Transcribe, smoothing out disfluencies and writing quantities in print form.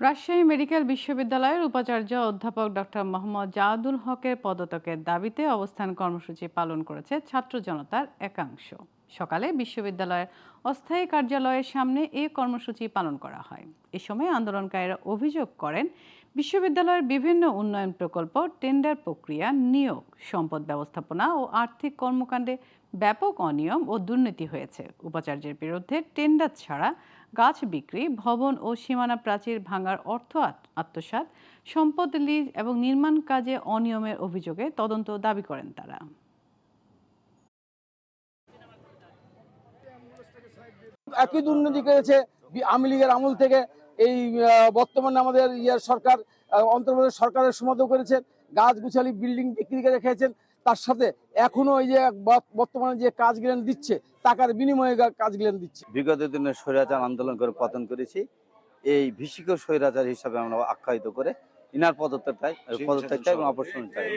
Rajshahi medical বিশ্ববিদ্যালয়ের উপাচার্য অধ্যাপক ডক্টর মোহাম্মদ জাহাদুল হকের পদত্যাগের দাবিতে অবস্থান কর্মসূচি পালন করেছে ছাত্র জনতার একাংশ। সকালে বিশ্ববিদ্যালয়ের অস্থায়ী কার্যালয়ের সামনে এই কর্মসূচি পালন করা হয়। এ সময় আন্দোলনকারীরা অভিযোগ করেন, বিশ্ববিদ্যালয়ের বিভিন্ন উন্নয়ন প্রকল্প, টেন্ডার প্রক্রিয়া, নিয়োগ, সম্পদ ব্যবস্থাপনা ও আর্থিক কর্মকাণ্ডে ব্যাপক অনিয়ম ও দুর্নীতি হয়েছে। উপাচার্যের বিরুদ্ধে টেন্ডার ছাড়া গাছ বিক্রি, ভবন ও সীমানা প্রাচীর ভাঙার অর্থ আত্মসাৎ, সম্পদ লিজ এবং নির্মাণ কাজে অনিয়মের অভিযোগে তদন্ত দাবি করেন তারা। একই দুর্নীতি করেছে আওয়ামী লীগের আমল থেকে এই বর্তমানে আমাদের সরকার, অন্তর্বর্তী সরকারের সময়তেও করেছেন। গাছ গুছালি বিল্ডিং বিক্রি করে রেখেছেন। তার সাথে এখনো এই যে বর্তমানে যে কাজগুলো দিচ্ছে, টাকার বিনিময়ে কাজগুলো দিচ্ছে। বিগত দিনে স্বৈরাচার আন্দোলন করে পতন করেছি, এই ভীষিক স্বৈরাচার হিসাবে আমরা আখ্যায়িত করে ইনার পদত্যাগ এবং অপসারণ চাই।